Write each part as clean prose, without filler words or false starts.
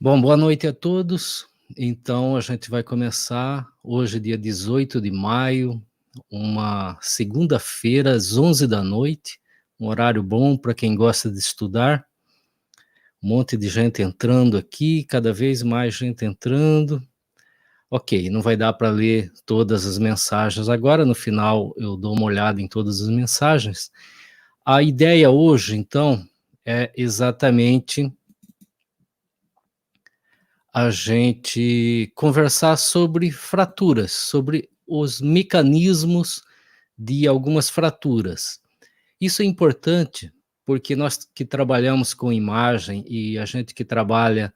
Bom, boa noite a todos. Então, a gente vai começar hoje, dia 18 de maio, uma segunda-feira, às 11 da noite, um horário bom para quem gosta de estudar. Um monte de gente entrando aqui, cada vez mais gente entrando. Ok, não vai dar para ler todas as mensagens agora, no final eu dou uma olhada em todas as mensagens. A ideia hoje, então, é exatamente a gente conversar sobre fraturas, sobre os mecanismos de algumas fraturas. Isso é importante, porque nós que trabalhamos com imagem e a gente que trabalha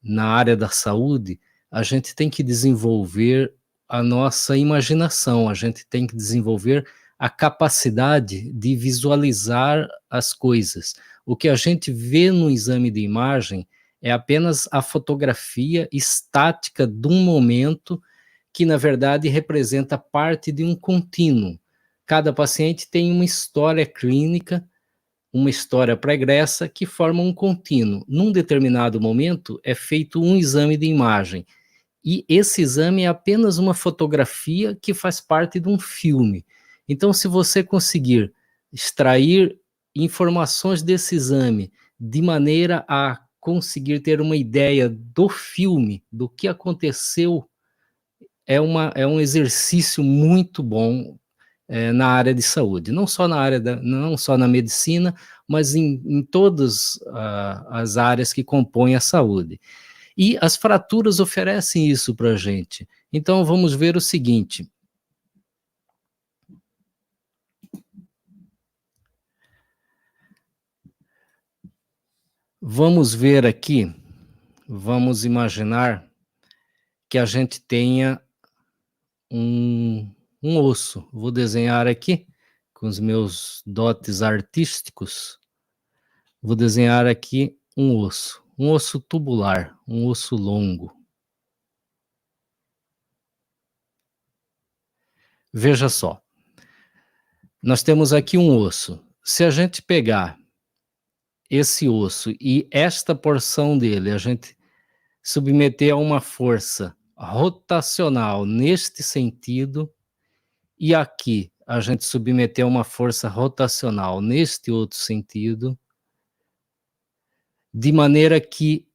na área da saúde, a gente tem que desenvolver a nossa imaginação, a gente tem que desenvolver a capacidade de visualizar as coisas. O que a gente vê no exame de imagem é apenas a fotografia estática de um momento que, na verdade, representa parte de um contínuo. Cada paciente tem uma história clínica, uma história pregressa que forma um contínuo. Num determinado momento é feito um exame de imagem e esse exame é apenas uma fotografia que faz parte de um filme. Então, se você conseguir extrair informações desse exame de maneira a conseguir ter uma ideia do filme, do que aconteceu, é um exercício muito bom na área de saúde, não só na medicina, mas em todas as áreas que compõem a saúde. E as fraturas oferecem isso para a gente. Então vamos ver o seguinte. Vamos ver aqui, vamos imaginar que a gente tenha um osso. Vou desenhar aqui com os meus dotes artísticos. Vou desenhar aqui um osso tubular, um osso longo. Veja só, nós temos aqui um osso. Se a gente pegar esse osso e esta porção dele, a gente submeter a uma força rotacional neste sentido, e aqui a gente submeter a uma força rotacional neste outro sentido, de maneira que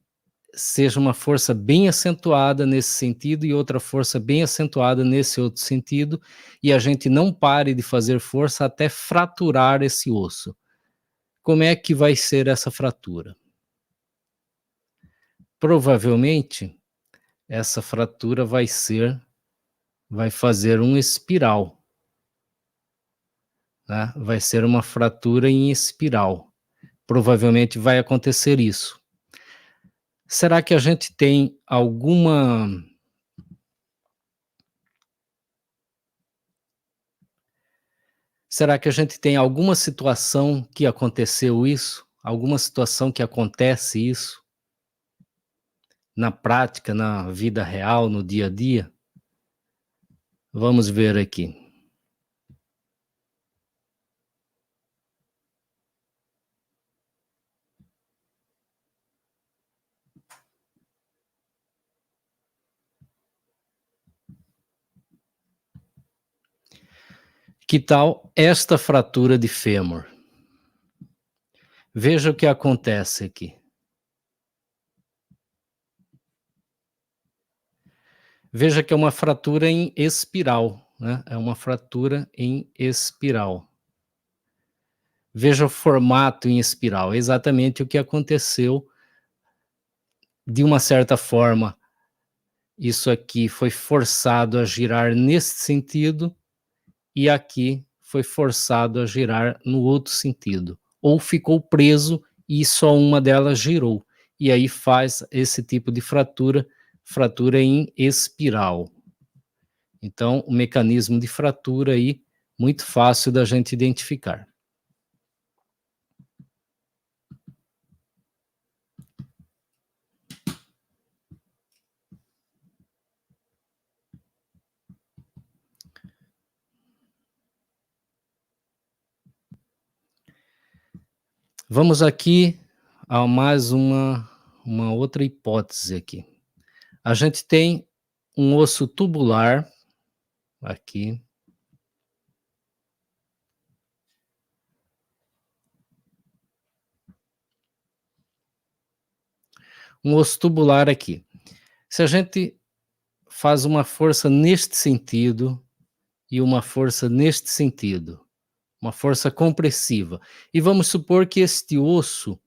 seja uma força bem acentuada nesse sentido e outra força bem acentuada nesse outro sentido, e a gente não pare de fazer força até fraturar esse osso. Como é que vai ser essa fratura? Provavelmente, essa fratura vai fazer um espiral, né? Vai ser uma fratura em espiral. Provavelmente vai acontecer isso. Será que a gente tem alguma situação que aconteceu isso? Alguma situação que acontece isso? Na prática, na vida real, no dia a dia? Vamos ver aqui. Que tal esta fratura de fêmur? Veja o que acontece aqui. Veja que é uma fratura em espiral, né? É uma fratura em espiral. Veja o formato em espiral, é exatamente o que aconteceu. De uma certa forma, isso aqui foi forçado a girar nesse sentido e aqui foi forçado a girar no outro sentido. Ou ficou preso e só uma delas girou. E aí faz esse tipo de fratura, fratura em espiral. Então, o mecanismo de fratura aí, muito fácil da gente identificar. Vamos aqui a mais uma uma outra hipótese aqui. A gente tem um osso tubular aqui, um osso tubular aqui. Se a gente faz uma força neste sentido e uma força neste sentido, uma força compressiva, e vamos supor que este osso,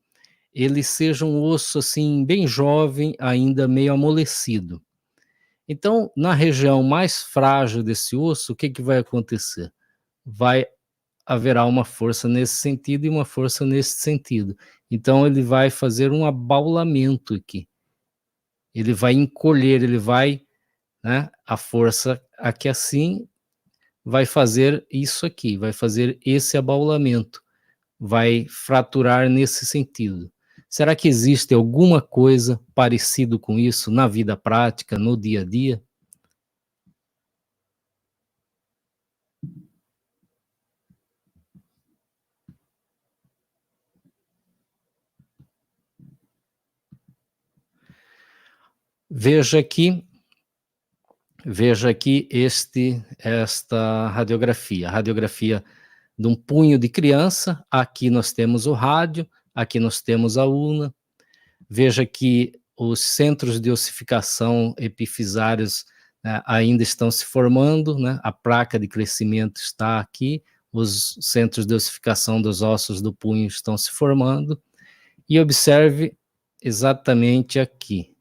ele seja um osso, assim, bem jovem, ainda meio amolecido. Então, na região mais frágil desse osso, o que que vai acontecer? Vai haverá uma força nesse sentido e uma força nesse sentido. Então ele vai fazer um abaulamento aqui. Ele vai encolher, ele vai, né, a força aqui assim vai fazer isso aqui, vai fazer esse abaulamento, vai fraturar nesse sentido. Será que existe alguma coisa parecido com isso na vida prática, no dia a dia? Veja aqui Veja aqui esta radiografia, a radiografia de um punho de criança, aqui nós temos o rádio, aqui nós temos a ulna. Veja que os centros de ossificação epifisários, né, ainda estão se formando, né, a placa de crescimento está aqui, os centros de ossificação dos ossos do punho estão se formando, e observe exatamente aqui.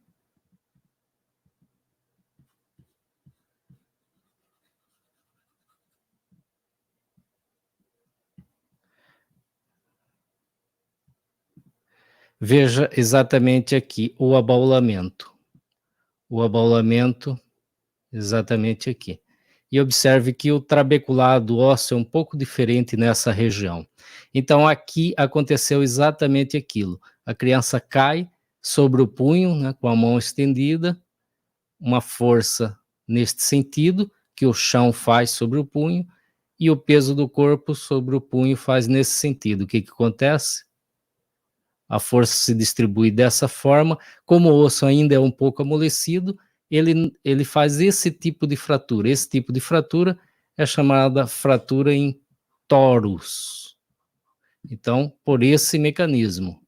Veja exatamente aqui o abaulamento exatamente aqui. E observe que o trabeculado ósseo é um pouco diferente nessa região. Então aqui aconteceu exatamente aquilo. A criança cai sobre o punho, né, com a mão estendida, uma força neste sentido, que o chão faz sobre o punho, e o peso do corpo sobre o punho faz nesse sentido. O que que acontece? A força se distribui dessa forma, como o osso ainda é um pouco amolecido, ele faz esse tipo de fratura. Esse tipo de fratura é chamada fratura em torus. Então, por esse mecanismo.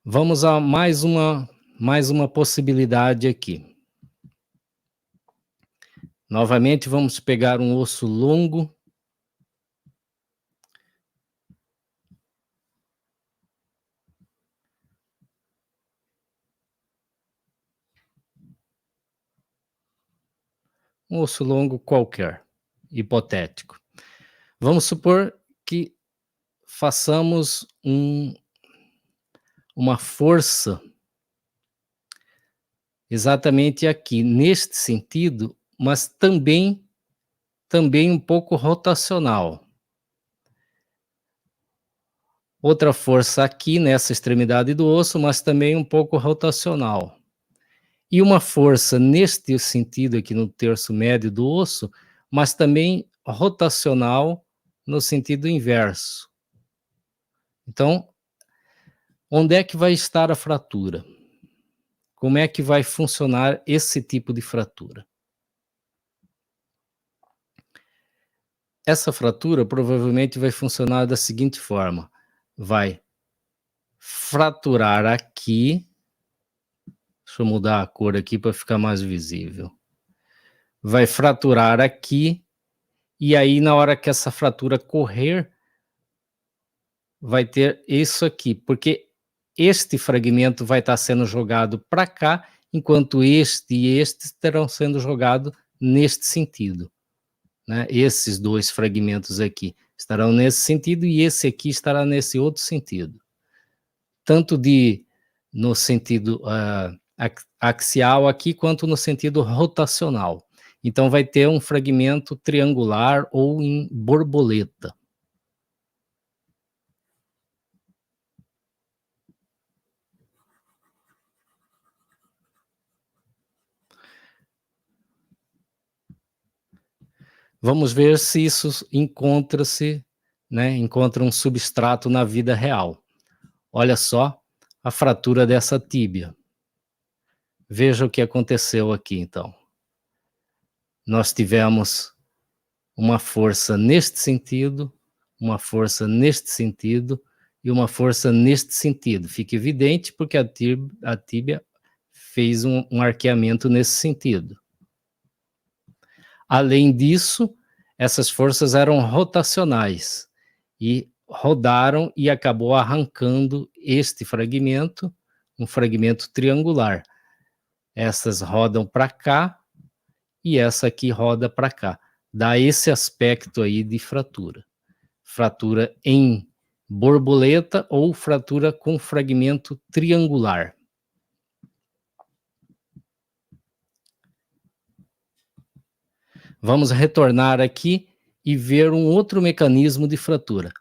Vamos a mais uma possibilidade aqui. Novamente, vamos pegar um osso longo. Um osso longo qualquer, hipotético. Vamos supor que façamos uma força exatamente aqui, neste sentido, mas também um pouco rotacional. Outra força aqui nessa extremidade do osso, mas também um pouco rotacional. E uma força neste sentido aqui no terço médio do osso, mas também rotacional no sentido inverso. Então, onde é que vai estar a fratura? Como é que vai funcionar esse tipo de fratura? Essa fratura provavelmente vai funcionar da seguinte forma: vai fraturar aqui, deixa eu mudar a cor aqui para ficar mais visível. Vai fraturar aqui, e aí na hora que essa fratura correr, vai ter isso aqui, porque este fragmento vai estar sendo jogado para cá, enquanto este e este terão sendo jogado neste sentido, né? Esses dois fragmentos aqui estarão nesse sentido e esse aqui estará nesse outro sentido. Tanto no sentido axial aqui, quanto no sentido rotacional. Então vai ter um fragmento triangular ou em borboleta. Vamos ver se isso encontra-se, né, encontra um substrato na vida real. Olha só a fratura dessa tíbia. Veja o que aconteceu aqui então. Nós tivemos uma força neste sentido, uma força neste sentido e uma força neste sentido. Fica evidente porque a tíbia fez um arqueamento nesse sentido. Além disso, essas forças eram rotacionais e rodaram e acabou arrancando este fragmento, um fragmento triangular. Essas rodam para cá e essa aqui roda para cá. Dá esse aspecto aí de fratura. Fratura em borboleta ou fratura com fragmento triangular. Vamos retornar aqui e ver um outro mecanismo de fratura.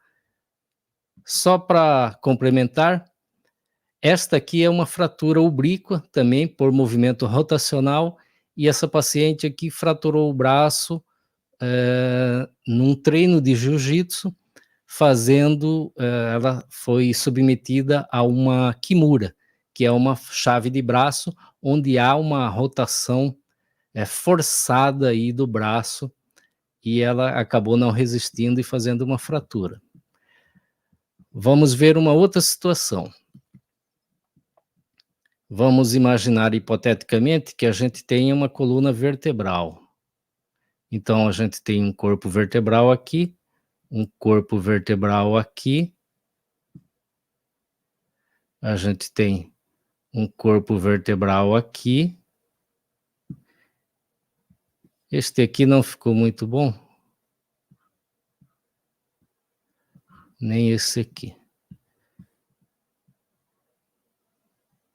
Só para complementar, esta aqui é uma fratura oblíqua também por movimento rotacional e essa paciente aqui fraturou o braço num treino de jiu-jitsu, ela foi submetida a uma kimura, que é uma chave de braço onde há uma rotação forçada aí do braço e ela acabou não resistindo e fazendo uma fratura. Vamos ver uma outra situação. Vamos imaginar hipoteticamente que a gente tenha uma coluna vertebral. Então a gente tem um corpo vertebral aqui, um corpo vertebral aqui, a gente tem um corpo vertebral aqui. Este aqui não ficou muito bom, nem esse aqui.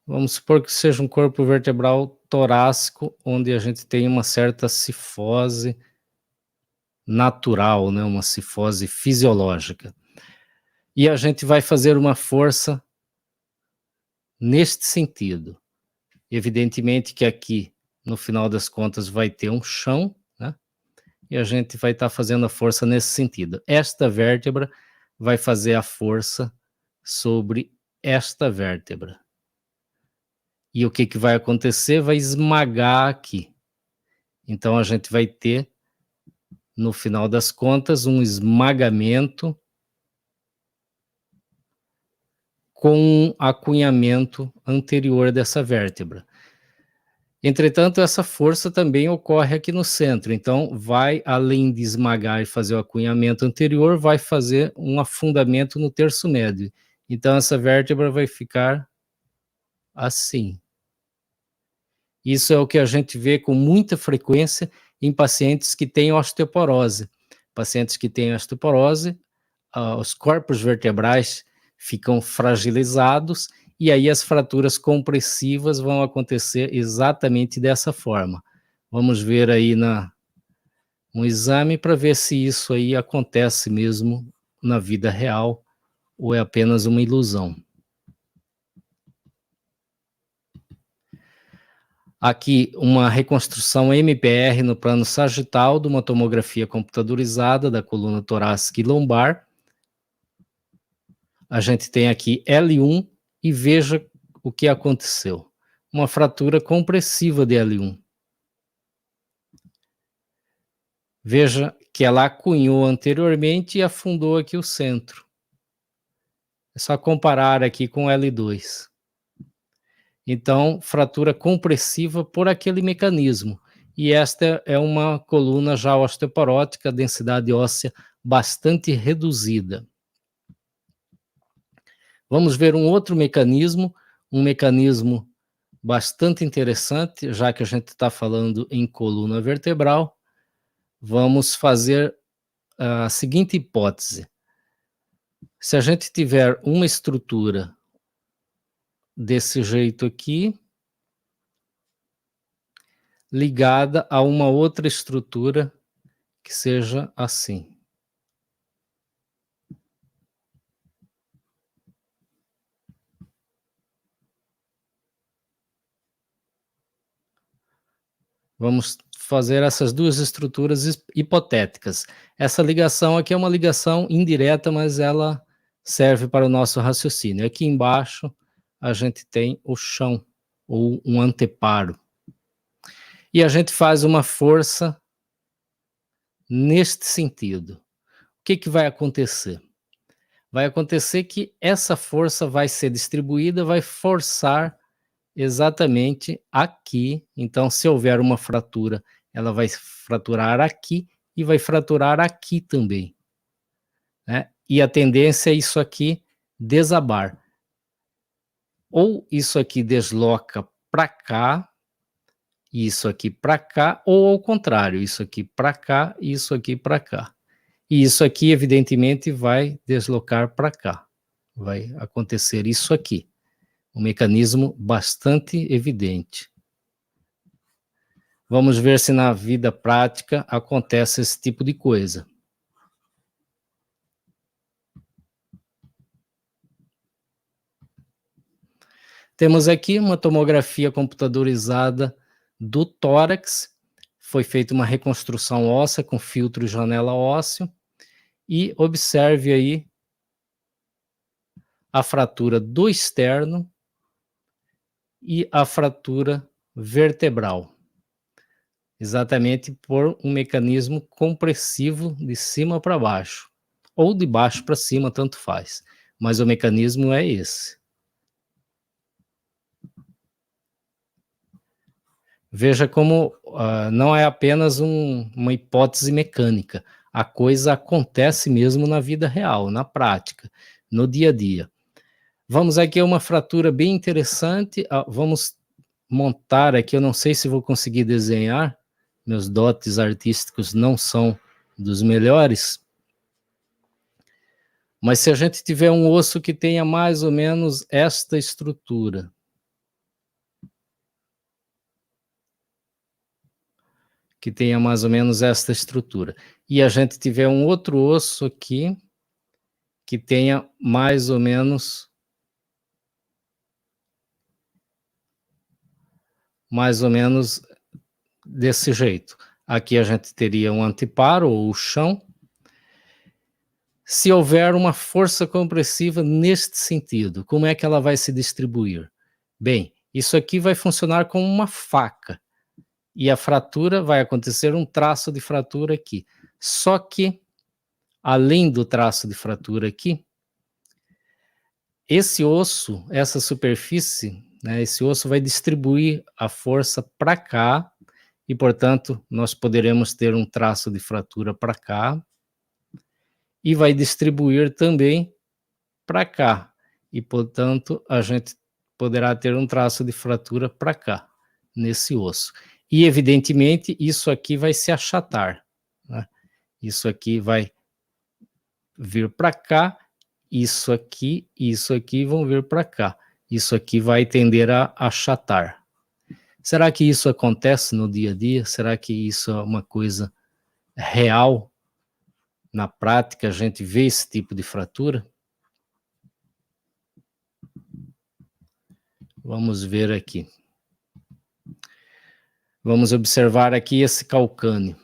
Vamos supor que seja um corpo vertebral torácico, onde a gente tem uma certa cifose natural, né? Uma cifose fisiológica. E a gente vai fazer uma força neste sentido. Evidentemente que aqui, no final das contas, vai ter um chão, né? E a gente vai estar fazendo a força nesse sentido. Esta vértebra vai fazer a força sobre esta vértebra. E o que, que vai acontecer? Vai esmagar aqui. Então a gente vai ter, no final das contas, um esmagamento com um acunhamento anterior dessa vértebra. Entretanto, essa força também ocorre aqui no centro, então vai, além de esmagar e fazer o acunhamento anterior, vai fazer um afundamento no terço médio. Então essa vértebra vai ficar assim. Isso é o que a gente vê com muita frequência em pacientes que têm osteoporose. Pacientes que têm osteoporose, os corpos vertebrais ficam fragilizados e aí as fraturas compressivas vão acontecer exatamente dessa forma. Vamos ver aí um exame para ver se isso aí acontece mesmo na vida real ou é apenas uma ilusão. Aqui uma reconstrução MPR no plano sagital de uma tomografia computadorizada da coluna torácica e lombar. A gente tem aqui L1 e veja o que aconteceu. Uma fratura compressiva de L1. Veja que ela acunhou anteriormente e afundou aqui o centro. É só comparar aqui com L2. Então, fratura compressiva por aquele mecanismo. E esta é uma coluna já osteoporótica, densidade óssea bastante reduzida. Vamos ver um outro mecanismo, um mecanismo bastante interessante, já que a gente está falando em coluna vertebral. Vamos fazer a seguinte hipótese. Se a gente tiver uma estrutura desse jeito aqui, ligada a uma outra estrutura que seja assim. Vamos fazer essas duas estruturas hipotéticas. Essa ligação aqui é uma ligação indireta, mas ela serve para o nosso raciocínio. Aqui embaixo a gente tem o chão, ou um anteparo. E a gente faz uma força neste sentido. O que vai acontecer? Vai acontecer que essa força vai ser distribuída, vai forçar exatamente aqui. Então, se houver uma fratura, ela vai fraturar aqui e vai fraturar aqui também, né? E a tendência é isso aqui desabar. Ou isso aqui desloca para cá, isso aqui para cá, ou ao contrário, isso aqui para cá, isso aqui para cá. E isso aqui, evidentemente, vai deslocar para cá. Vai acontecer isso aqui. Um mecanismo bastante evidente. Vamos ver se na vida prática acontece esse tipo de coisa. Temos aqui uma tomografia computadorizada do tórax. Foi feita uma reconstrução óssea com filtro janela ósseo. E observe aí a fratura do externo e a fratura vertebral. Exatamente por um mecanismo compressivo de cima para baixo, ou de baixo para cima, tanto faz. Mas o mecanismo é esse. Veja como não é apenas uma hipótese mecânica. A coisa acontece mesmo na vida real, na prática, no dia a dia. Vamos aqui a uma fratura bem interessante. Vamos montar aqui, eu não sei se vou conseguir desenhar, meus dotes artísticos não são dos melhores, mas se a gente tiver um osso que tenha mais ou menos esta estrutura, e a gente tiver um outro osso aqui, que tenha mais ou menos desse jeito. Aqui a gente teria um anteparo, ou o chão. Se houver uma força compressiva neste sentido, como é que ela vai se distribuir? Bem, isso aqui vai funcionar como uma faca. E a fratura vai acontecer um traço de fratura aqui. Só que, além do traço de fratura aqui, esse osso, essa superfície, né, esse osso vai distribuir a força para cá, e, portanto, nós poderemos ter um traço de fratura para cá, e vai distribuir também para cá. E, portanto, a gente poderá ter um traço de fratura para cá, nesse osso. E, evidentemente, isso aqui vai se achatar, né? Isso aqui vai vir para cá, isso aqui vão vir para cá. Isso aqui vai tender a achatar. Será que isso acontece no dia a dia? Será que isso é uma coisa real? Na prática, a gente vê esse tipo de fratura? Vamos ver aqui. Vamos observar aqui esse calcânio.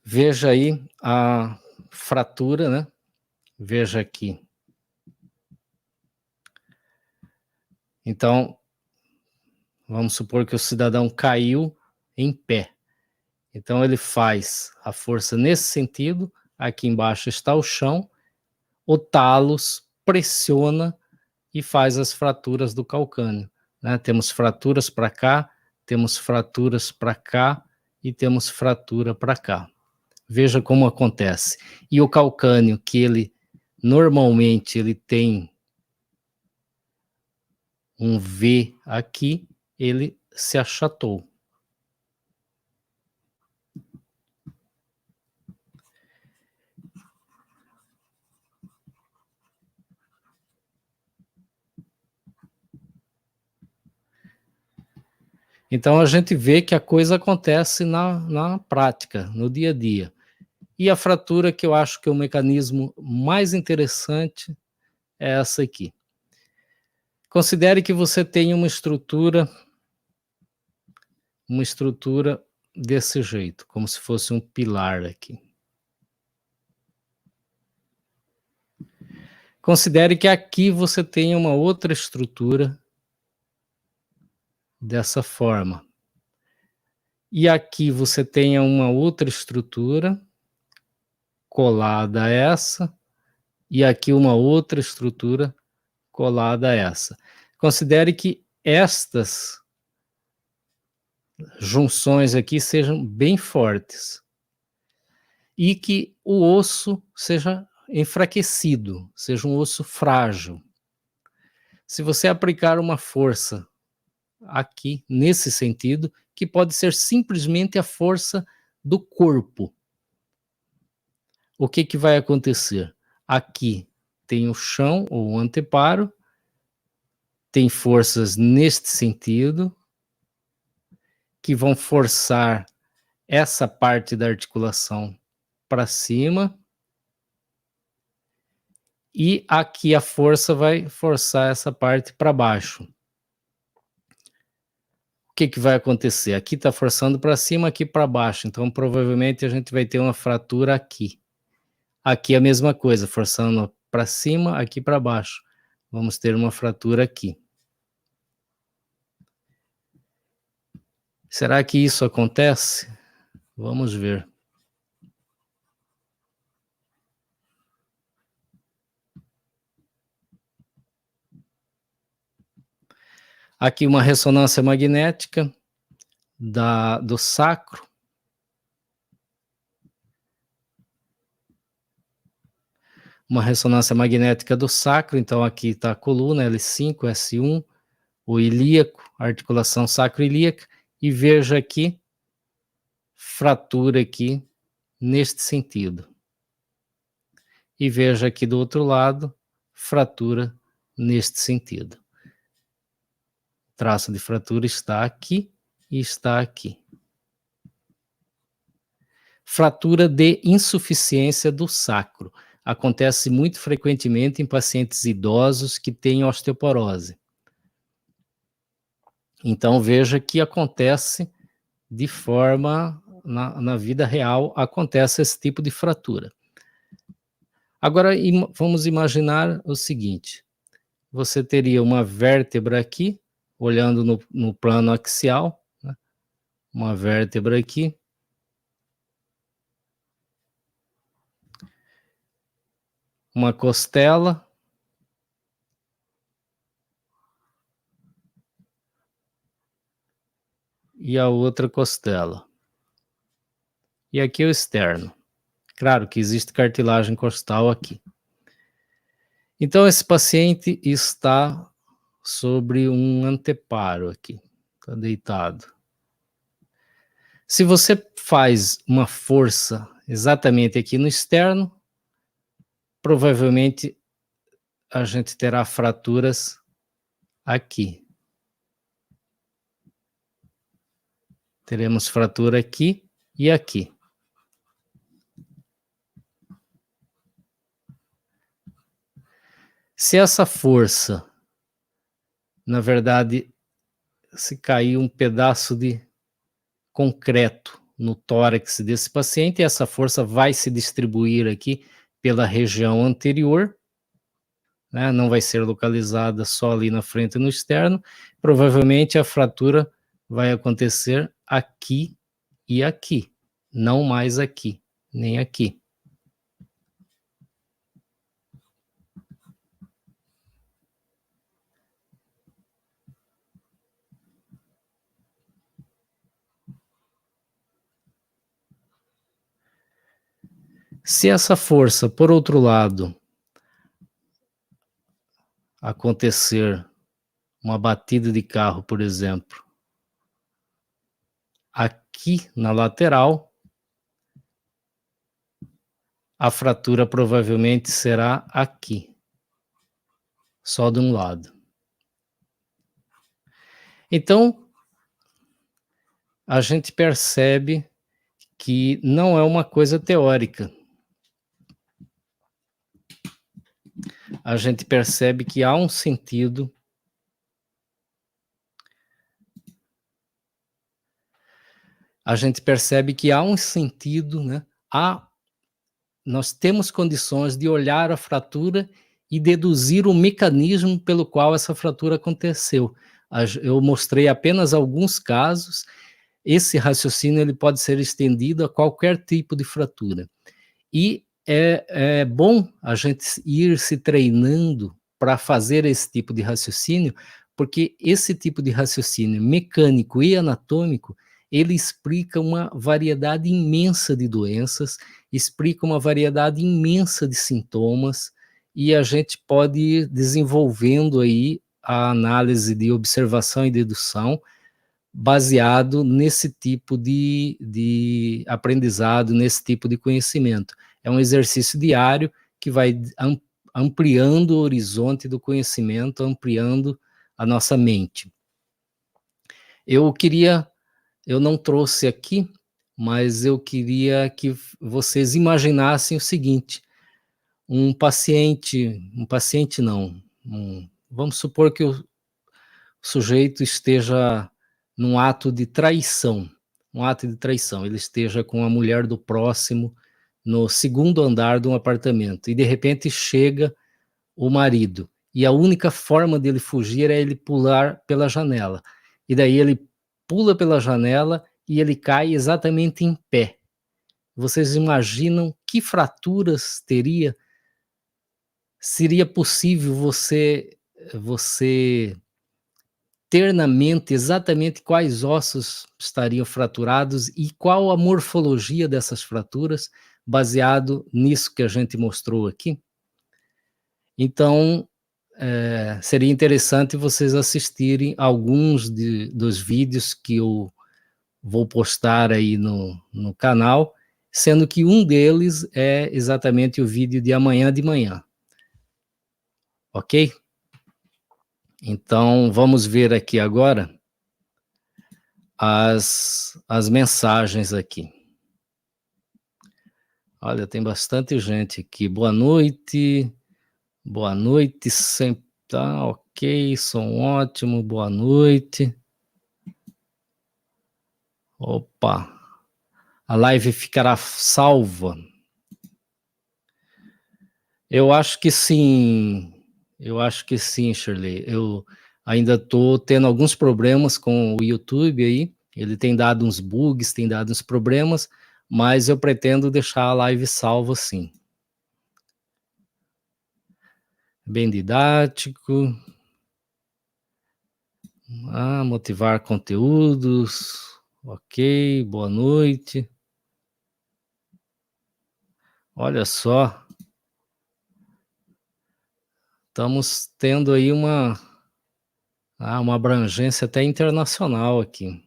Veja aí a fratura, né? Veja aqui. Então, vamos supor que o cidadão caiu em pé. Então, ele faz a força nesse sentido. Aqui embaixo está o chão. O talos pressiona e faz as fraturas do calcânio, né? Temos fraturas para cá, temos fraturas para cá e temos fratura para cá. Veja como acontece. E o calcânio, que ele normalmente ele tem um V aqui, ele se achatou. Então a gente vê que a coisa acontece na prática, no dia a dia. E a fratura que eu acho que é o mecanismo mais interessante é essa aqui. Considere que você tem uma estrutura desse jeito, como se fosse um pilar aqui. Considere que aqui você tem uma outra estrutura dessa forma. E aqui você tem uma outra estrutura colada a essa, e aqui uma outra estrutura colada a essa. Considere que estas junções aqui sejam bem fortes e que o osso seja enfraquecido, seja um osso frágil. Se você aplicar uma força aqui, nesse sentido, que pode ser simplesmente a força do corpo, o que que vai acontecer? Aqui tem o chão ou o anteparo, tem forças neste sentido, que vão forçar essa parte da articulação para cima, e aqui a força vai forçar essa parte para baixo. O que que vai acontecer? Aqui está forçando para cima, aqui para baixo, então provavelmente a gente vai ter uma fratura aqui. Aqui a mesma coisa, forçando para cima, aqui para baixo. Vamos ter uma fratura aqui. Será que isso acontece? Vamos ver. Aqui uma ressonância magnética do sacro. Uma ressonância magnética do sacro, então aqui está a coluna L5, S1, o ilíaco, a articulação sacroilíaca, e veja aqui, fratura aqui, neste sentido. E veja aqui do outro lado, fratura neste sentido. O traço de fratura está aqui e está aqui. Fratura de insuficiência do sacro. Acontece muito frequentemente em pacientes idosos que têm osteoporose. Então veja que acontece de forma, na vida real, acontece esse tipo de fratura. Agora vamos imaginar o seguinte, você teria uma vértebra aqui, olhando no plano axial, né? Uma vértebra aqui, uma costela, e a outra costela. E aqui o externo. Claro que existe cartilagem costal aqui. Então esse paciente está sobre um anteparo aqui, está deitado. Se você faz uma força exatamente aqui no externo, provavelmente a gente terá fraturas aqui. Teremos fratura aqui e aqui. Se essa força, na verdade, se cair um pedaço de concreto no tórax desse paciente, essa força vai se distribuir aqui pela região anterior, né? Não vai ser localizada só ali na frente e no externo, provavelmente a fratura vai acontecer aqui e aqui, não mais aqui, nem aqui. Se essa força, por outro lado, acontecer uma batida de carro, por exemplo, aqui na lateral, a fratura provavelmente será aqui, só de um lado. Então, a gente percebe que não é uma coisa teórica. A gente percebe que há um sentido né, nós temos condições de olhar a fratura e deduzir o mecanismo pelo qual essa fratura aconteceu. Eu mostrei apenas alguns casos. Esse raciocínio ele pode ser estendido a qualquer tipo de fratura. E é bom a gente ir se treinando para fazer esse tipo de raciocínio, porque esse tipo de raciocínio mecânico e anatômico, ele explica uma variedade imensa de doenças, explica uma variedade imensa de sintomas, e a gente pode ir desenvolvendo aí a análise de observação e dedução, baseado nesse tipo de aprendizado, nesse tipo de conhecimento. É um exercício diário que vai ampliando o horizonte do conhecimento, ampliando a nossa mente. Eu não trouxe aqui, mas eu queria que vocês imaginassem o seguinte: vamos supor que o sujeito esteja num ato de traição, ele esteja com a mulher do próximo no segundo andar de um apartamento, e de repente chega o marido, e a única forma dele fugir é ele pular pela janela, e daí ele pula pela janela e ele cai exatamente em pé. Vocês imaginam que fraturas teria? Seria possível você ter na mente exatamente quais ossos estariam fraturados e qual a morfologia dessas fraturas, baseado nisso que a gente mostrou aqui? Então, seria interessante vocês assistirem alguns dos vídeos que eu vou postar aí no canal, sendo que um deles é exatamente o vídeo de amanhã de manhã. Ok? Então, vamos ver aqui agora as mensagens aqui. Olha, tem bastante gente aqui. Boa noite, sempre tá ok, som ótimo, boa noite. Opa, a live ficará salva? Eu acho que sim, Shirley. Eu ainda estou tendo alguns problemas com o YouTube aí, ele tem dado uns bugs, tem dado uns problemas, mas eu pretendo deixar a live salva sim. Bem didático. Motivar conteúdos. Ok, boa noite. Olha só. Estamos tendo aí uma abrangência até internacional aqui.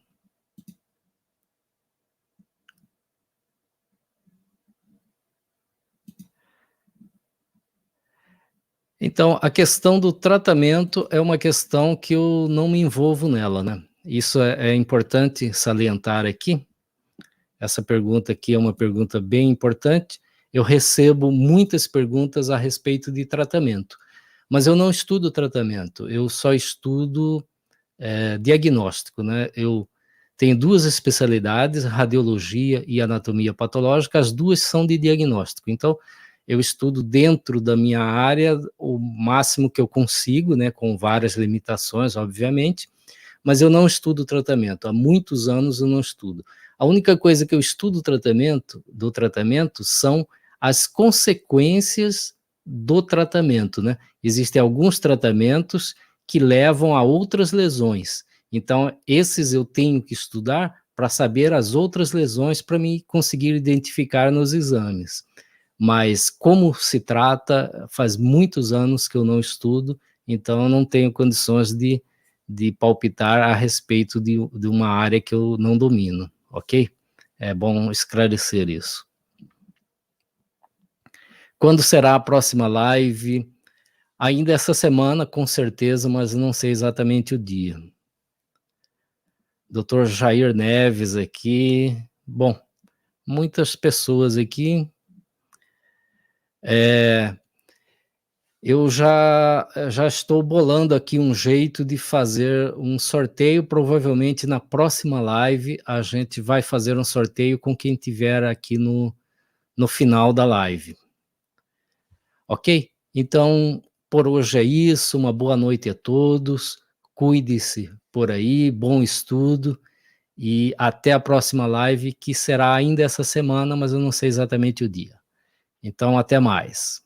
Então, a questão do tratamento é uma questão que eu não me envolvo nela, né? Isso é importante salientar aqui. Essa pergunta aqui é uma pergunta bem importante. Eu recebo muitas perguntas a respeito de tratamento, mas eu não estudo tratamento, eu só estudo diagnóstico, né? Eu tenho duas especialidades, radiologia e anatomia patológica, as duas são de diagnóstico. Então, eu estudo dentro da minha área o máximo que eu consigo, né, com várias limitações, obviamente, mas eu não estudo tratamento. Há muitos anos eu não estudo. A única coisa que eu estudo do tratamento são as consequências do tratamento, né? Existem alguns tratamentos que levam a outras lesões. Então, esses eu tenho que estudar para saber as outras lesões para me conseguir identificar nos exames. Mas como se trata, faz muitos anos que eu não estudo, então eu não tenho condições de palpitar a respeito de uma área que eu não domino, ok? É bom esclarecer isso. Quando será a próxima live? Ainda essa semana, com certeza, mas não sei exatamente o dia. Dr. Jair Neves aqui. Bom, muitas pessoas aqui. Eu já estou bolando aqui um jeito de fazer um sorteio, provavelmente na próxima live a gente vai fazer um sorteio com quem tiver aqui no final da live. Ok? Então, por hoje é isso, uma boa noite a todos, cuide-se por aí, bom estudo e até a próxima live, que será ainda essa semana, mas eu não sei exatamente o dia. Então, até mais.